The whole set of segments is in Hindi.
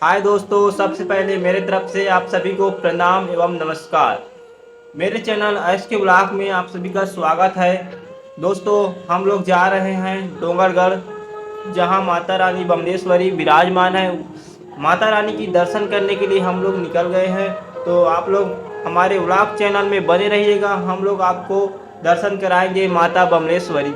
हाय दोस्तों, सबसे पहले मेरे तरफ से आप सभी को प्रणाम एवं नमस्कार। मेरे चैनल ऐश के ब्लॉग में आप सभी का स्वागत है। दोस्तों, हम लोग जा रहे हैं डोंगरगढ़, जहां माता रानी बमलेश्वरी विराजमान है। माता रानी की दर्शन करने के लिए हम लोग निकल गए हैं। तो आप लोग हमारे ब्लॉग चैनल में बने रहिएगा। हम लोग आपको दर्शन कराएंगे माता बमलेश्वरी।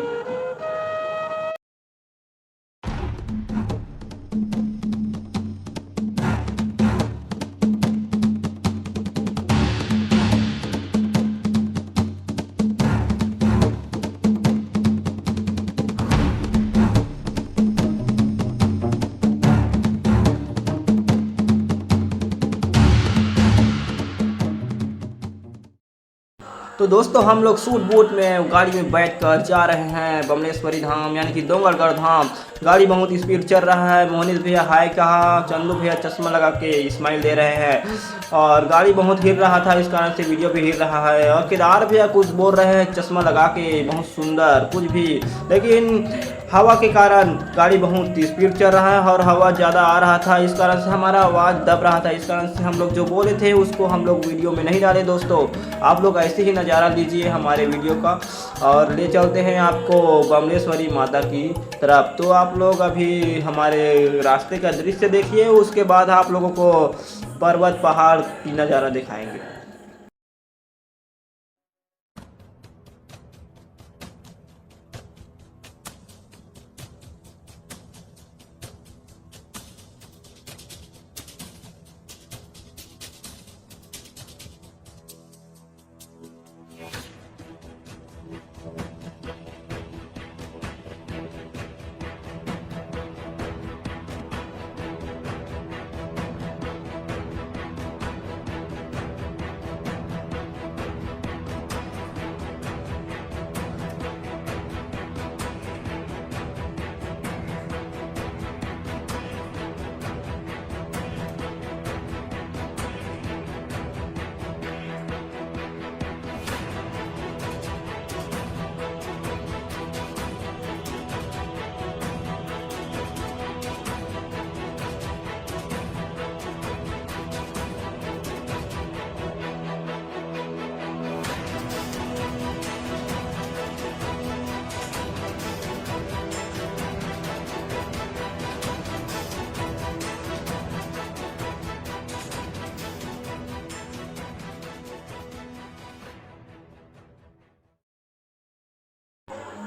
तो दोस्तों, हम लोग सूट बूट में गाड़ी में बैठकर जा रहे हैं बमलेश्वरी धाम यानी कि डोंगरगढ़ धाम। गाड़ी बहुत स्पीड चल रहा है। मोहनिल भैया हाय कहा, चंदू भैया चश्मा लगा के स्माइल दे रहे हैं और गाड़ी बहुत हिल रहा था, इस कारण से वीडियो भी हिल रहा है। और केदार भैया कुछ बोल रहे हैं चश्मा लगा के, बहुत सुंदर कुछ भी, लेकिन हवा के कारण गाड़ी बहुत स्पीड चल रहा है और हवा ज़्यादा आ रहा था, इस कारण से हमारा आवाज़ दब रहा था। इस कारण से हम लोग जो बोले थे उसको हम लोग वीडियो में नहीं डाले। दोस्तों, आप लोग ऐसे ही नज़ारा लीजिए हमारे वीडियो का और ले चलते हैं आपको बमलेश्वरी माता की तरफ। तो आप लोग अभी हमारे रास्ते का दृश्य देखिए, उसके बाद आप लोगों को पर्वत पहाड़ की नज़ारा दिखाएंगे।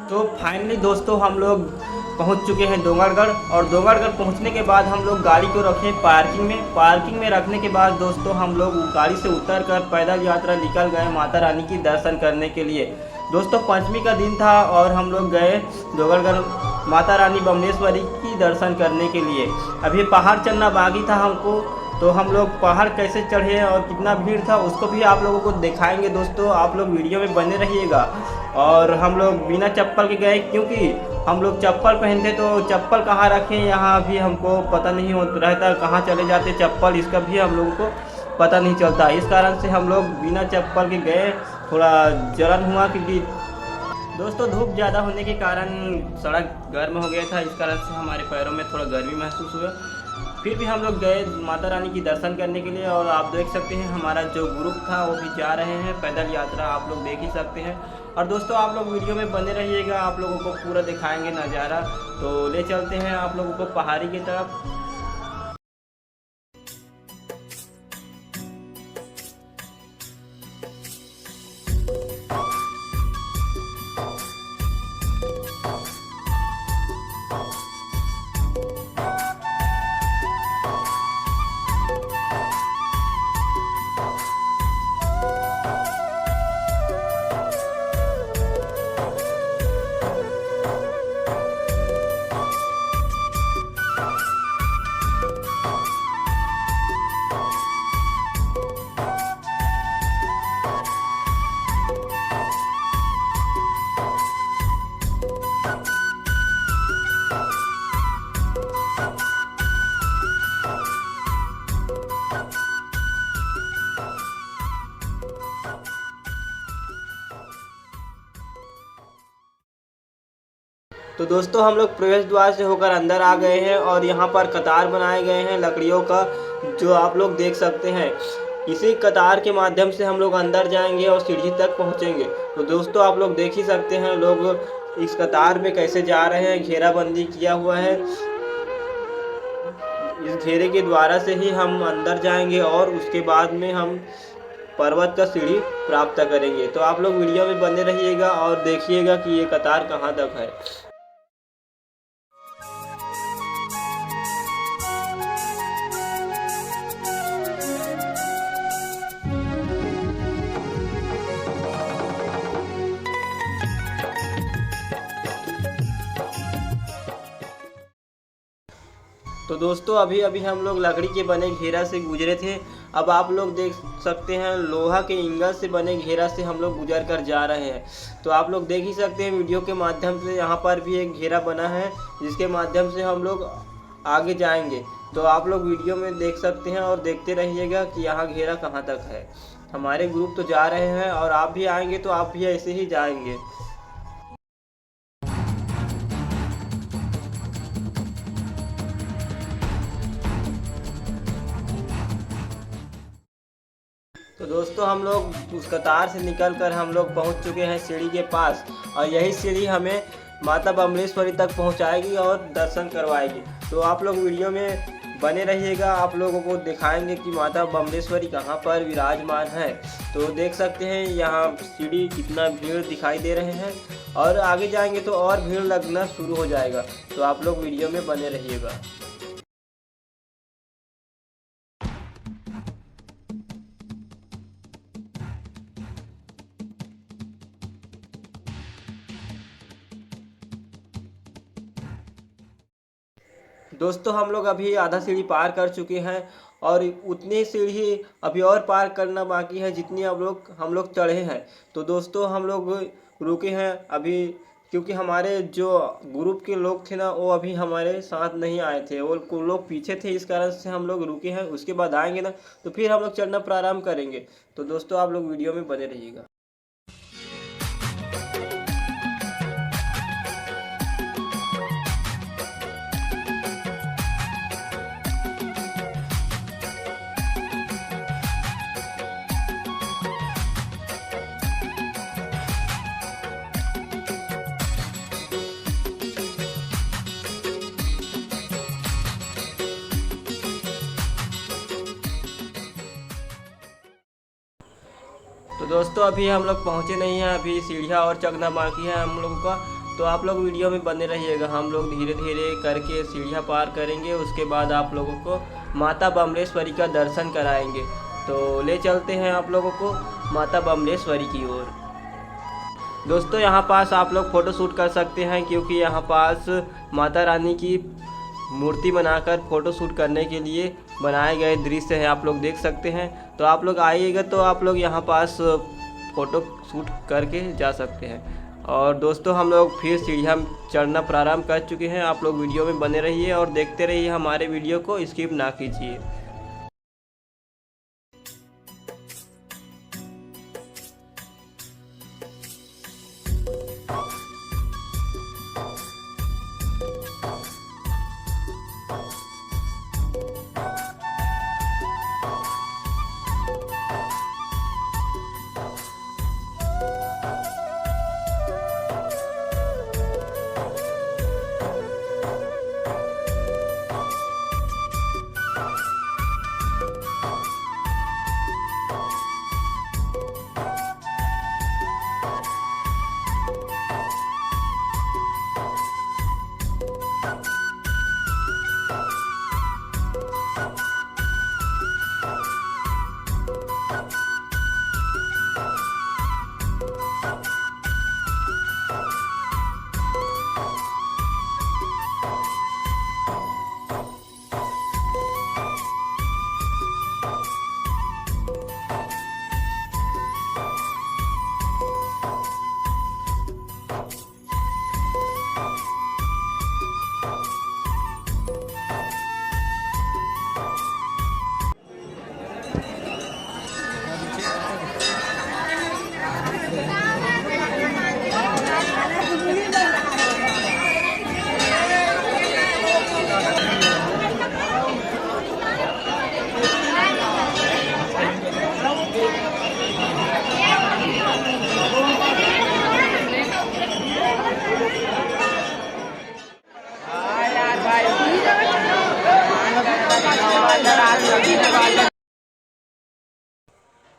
तो फाइनली दोस्तों, हम लोग पहुंच चुके हैं डोंगरगढ़ और डोंगरगढ़ पहुंचने के बाद हम लोग गाड़ी को रखे पार्किंग में रखने के बाद दोस्तों हम लोग गाड़ी से उतर कर पैदल यात्रा निकल गए माता रानी की दर्शन करने के लिए। दोस्तों, पंचमी का दिन था और हम लोग गए डोंगरगढ़ माता रानी बमलेश्वरी की दर्शन करने के लिए। अभी पहाड़ चढ़ना बाकी था हमको, तो हम लोग पहाड़ कैसे चढ़े और कितना भीड़ था उसको भी आप लोगों को दिखाएंगे। दोस्तों, आप लोग वीडियो में बने रहिएगा। और हम लोग बिना चप्पल के गए, क्योंकि हम लोग चप्पल पहनते तो चप्पल कहाँ रखें यहाँ भी हमको पता नहीं हो रहता, कहाँ चले जाते चप्पल, इसका भी हम लोगों को पता नहीं चलता। इस कारण से हम लोग बिना चप्पल के गए। थोड़ा जलन हुआ क्योंकि दोस्तों धूप ज़्यादा होने के कारण सड़क गर्म हो गया था, इस कारण से हमारे पैरों में थोड़ा गर्मी महसूस हुआ। फिर भी हम लोग गए माता रानी की दर्शन करने के लिए और आप देख सकते हैं हमारा जो ग्रुप था वो भी जा रहे हैं पैदल यात्रा, आप लोग देख ही सकते हैं। और दोस्तों, आप लोग वीडियो में बने रहिएगा, आप लोगों को पूरा दिखाएंगे नज़ारा। तो ले चलते हैं आप लोगों को पहाड़ी की तरफ। तो दोस्तों हम लोग प्रवेश द्वार से होकर अंदर आ गए हैं और यहाँ पर कतार बनाए गए हैं लकड़ियों का, जो आप लोग देख सकते हैं। इसी कतार के माध्यम से हम लोग अंदर जाएंगे और सीढ़ी तक पहुँचेंगे। तो दोस्तों आप लोग देख ही सकते हैं लोग इस कतार में कैसे जा रहे हैं, घेराबंदी किया हुआ है। इस घेरे के द्वारा से ही हम अंदर जाएंगे और उसके बाद में हम पर्वत का सीढ़ी प्राप्त करेंगे। तो आप लोग वीडियो में बने रहिएगा और देखिएगा कि ये कतार कहाँ तक है। तो दोस्तों अभी अभी हम लोग लकड़ी के बने घेरा से गुजरे थे। अब आप लोग देख सकते हैं लोहा के इंगल से बने घेरा से हम लोग गुजर कर जा रहे हैं। तो आप लोग देख ही सकते हैं वीडियो के माध्यम से, यहाँ पर भी एक घेरा बना है जिसके माध्यम से हम लोग आगे जाएंगे। तो आप लोग वीडियो में देख सकते हैं और देखते रहिएगा कि यहाँ घेरा कहाँ तक है। हमारे ग्रुप तो जा रहे हैं और आप भी आएंगे तो आप भी ऐसे ही जाएंगे। तो दोस्तों हम लोग उस कतार से निकलकर हम लोग पहुंच चुके हैं सीढ़ी के पास, और यही सीढ़ी हमें माता बमलेश्वरी तक पहुंचाएगी और दर्शन करवाएगी। तो आप लोग वीडियो में बने रहिएगा, आप लोगों को दिखाएंगे कि माता बमलेश्वरी कहां पर विराजमान है। तो देख सकते हैं यहाँ सीढ़ी कितना भीड़ दिखाई दे रहे हैं, और आगे जाएंगे तो और भीड़ लगना शुरू हो जाएगा। तो आप लोग वीडियो में बने रहिएगा। दोस्तों हम लोग अभी आधा सीढ़ी पार कर चुके हैं और उतनी सीढ़ी अभी और पार करना बाकी है जितनी हम लोग चढ़े हैं। तो दोस्तों हम लोग रुके हैं अभी, क्योंकि हमारे जो ग्रुप के लोग थे ना वो अभी हमारे साथ नहीं आए थे, वो लोग पीछे थे, इस कारण से हम लोग रुके हैं। उसके बाद आएंगे ना तो फिर हम लोग चढ़ना प्रारंभ करेंगे। तो दोस्तों आप लोग वीडियो में बने रहिएगा। तो दोस्तों अभी हम लोग पहुँचे नहीं हैं, अभी सीढ़ियाँ और चढ़ना बाकी है हम लोगों का। तो आप लोग वीडियो में बने रहिएगा। हम लोग धीरे धीरे करके सीढ़ियाँ पार करेंगे, उसके बाद आप लोगों को माता बमलेश्वरी का दर्शन कराएंगे। तो ले चलते हैं आप लोगों को माता बमलेश्वरी की ओर। दोस्तों यहाँ पास आप लोग फ़ोटो शूट कर सकते हैं, क्योंकि यहाँ पास माता रानी की मूर्ति बनाकर फ़ोटो शूट करने के लिए बनाए गए दृश्य है, आप लोग देख सकते हैं। तो आप लोग आइएगा तो आप लोग यहाँ पास फ़ोटो शूट करके जा सकते हैं। और दोस्तों हम लोग फिर सीढ़ियाँ चढ़ना प्रारंभ कर चुके हैं। आप लोग वीडियो में बने रहिए और देखते रहिए हमारे वीडियो को, स्किप ना कीजिए।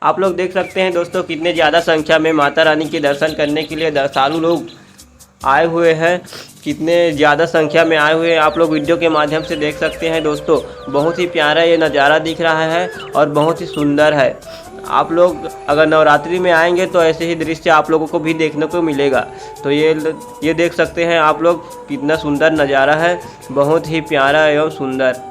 आप लोग देख सकते हैं दोस्तों कितने ज़्यादा संख्या में माता रानी के दर्शन करने के लिए श्रद्धालु लोग आए हुए हैं, कितने ज़्यादा संख्या में आए हुए हैं आप लोग वीडियो के माध्यम से देख सकते हैं दोस्तों। बहुत ही प्यारा ये नज़ारा दिख रहा है और बहुत ही सुंदर है। आप लोग अगर नवरात्रि में आएंगे तो ऐसे ही दृश्य आप लोगों को भी देखने को मिलेगा। तो ये देख सकते हैं आप लोग कितना सुंदर नज़ारा है, बहुत ही प्यारा एवं सुंदर।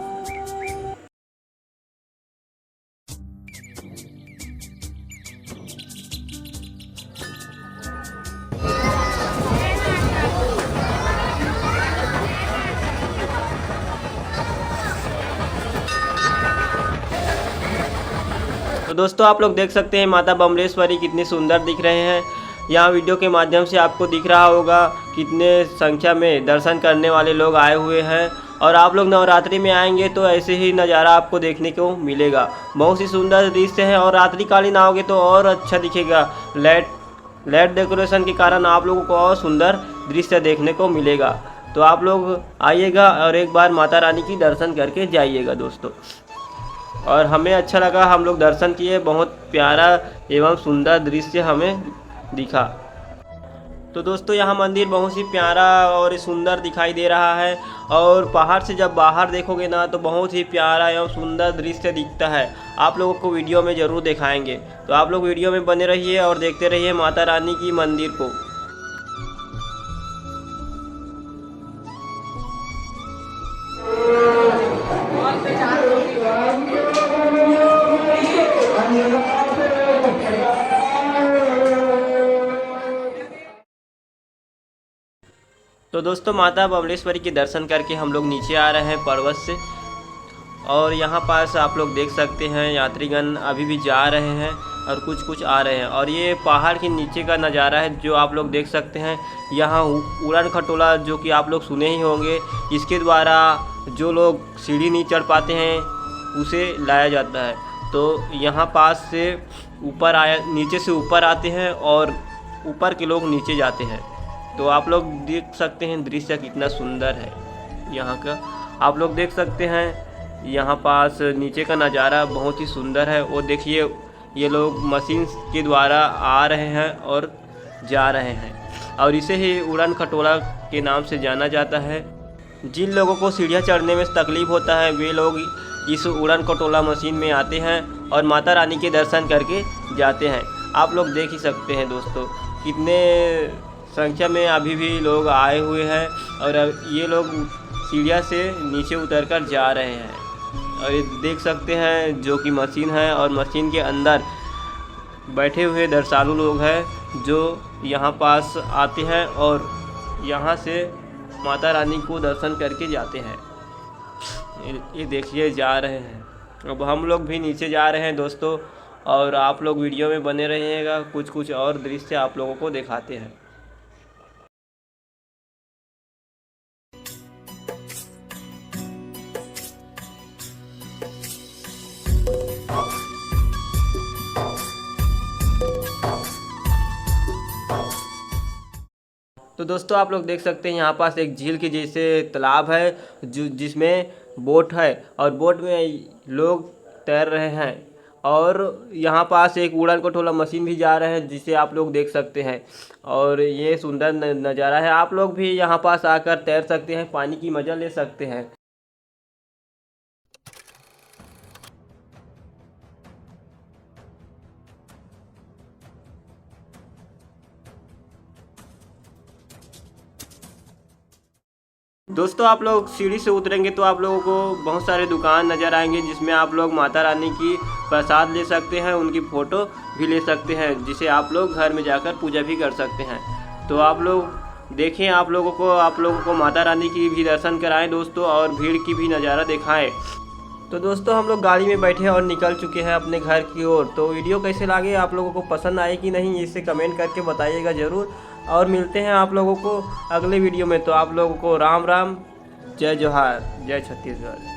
तो दोस्तों आप लोग देख सकते हैं माता बमलेश्वरी कितनी सुंदर दिख रहे हैं। यहाँ वीडियो के माध्यम से आपको दिख रहा होगा कितने संख्या में दर्शन करने वाले लोग आए हुए हैं। और आप लोग नवरात्रि में आएंगे तो ऐसे ही नज़ारा आपको देखने को मिलेगा। बहुत ही सुंदर दृश्य है और रात्रिकालीन आओगे तो और अच्छा दिखेगा। लाइट डेकोरेशन के कारण आप लोगों को और सुंदर दृश्य देखने को मिलेगा। तो आप लोग आइएगा और एक बार माता रानी की दर्शन करके जाइएगा दोस्तों। और हमें अच्छा लगा, हम लोग दर्शन किए, बहुत प्यारा एवं सुंदर दृश्य हमें दिखा। तो दोस्तों यहाँ मंदिर बहुत ही प्यारा और सुंदर दिखाई दे रहा है। और पहाड़ से जब बाहर देखोगे ना तो बहुत ही प्यारा एवं सुंदर दृश्य दिखता है। आप लोगों को वीडियो में ज़रूर दिखाएंगे। तो आप लोग वीडियो में बने रहिए और देखते रहिए माता रानी की मंदिर को। तो दोस्तों माता बमलेश्वरी के दर्शन करके हम लोग नीचे आ रहे हैं पर्वत से। और यहाँ पास आप लोग देख सकते हैं यात्रीगण अभी भी जा रहे हैं और कुछ आ रहे हैं। और ये पहाड़ के नीचे का नज़ारा है जो आप लोग देख सकते हैं। यहाँ उड़न खटोला जो कि आप लोग सुने ही होंगे, इसके द्वारा जो लोग सीढ़ी नहीं चढ़ पाते हैं उसे लाया जाता है। तो यहाँ पास से नीचे से ऊपर आते हैं और ऊपर के लोग नीचे जाते हैं। तो आप लोग देख सकते हैं दृश्य कितना सुंदर है यहाँ का। आप लोग देख सकते हैं यहाँ पास नीचे का नज़ारा बहुत ही सुंदर है। और देखिए ये लोग मशीन के द्वारा आ रहे हैं और जा रहे हैं। और इसे ही उड़न खटोला के नाम से जाना जाता है। जिन लोगों को सीढ़ियाँ चढ़ने में तकलीफ़ होता है वे लोग इस उड़न खटोला मशीन में आते हैं और माता रानी के दर्शन करके जाते हैं। आप लोग देख ही सकते हैं दोस्तों कितने संख्या में अभी भी लोग आए हुए हैं। और ये लोग सीढ़ियाँ से नीचे उतरकर जा रहे हैं। और ये देख सकते हैं जो कि मशीन है और मशीन के अंदर बैठे हुए दर्शनालु लोग हैं जो यहाँ पास आते हैं और यहाँ से माता रानी को दर्शन करके जाते हैं। ये देखिए जा रहे हैं। अब हम लोग भी नीचे जा रहे हैं दोस्तों। और आप लोग वीडियो में बने रहिएगा, कुछ और दृश्य आप लोगों को दिखाते हैं। तो दोस्तों आप लोग देख सकते हैं यहाँ पास एक झील के जैसे तालाब है जिसमें बोट है और बोट में लोग तैर रहे हैं। और यहाँ पास एक उड़न खटोला मशीन भी जा रहे हैं जिसे आप लोग देख सकते हैं। और ये सुंदर नज़ारा है। आप लोग भी यहाँ पास आकर तैर सकते हैं, पानी की मज़ा ले सकते हैं। दोस्तों आप लोग सीढ़ी से उतरेंगे तो आप लोगों को बहुत सारे दुकान नज़र आएंगे जिसमें आप लोग माता रानी की प्रसाद ले सकते हैं, उनकी फ़ोटो भी ले सकते हैं जिसे आप लोग घर में जाकर पूजा भी कर सकते हैं। तो आप लोग देखें, आप लोगों को माता रानी की भी दर्शन कराएं दोस्तों और भीड़ की भी नज़ारा दिखाएं। तो दोस्तों हम लोग गाड़ी में बैठे और निकल चुके हैं अपने घर की ओर। तो वीडियो कैसे लगे, आप लोगों को पसंद आए कि नहीं, इसे कमेंट करके बताइएगा ज़रूर। और मिलते हैं आप लोगों को अगले वीडियो में। तो आप लोगों को राम राम, जय जोहार, जय छत्तीसगढ़।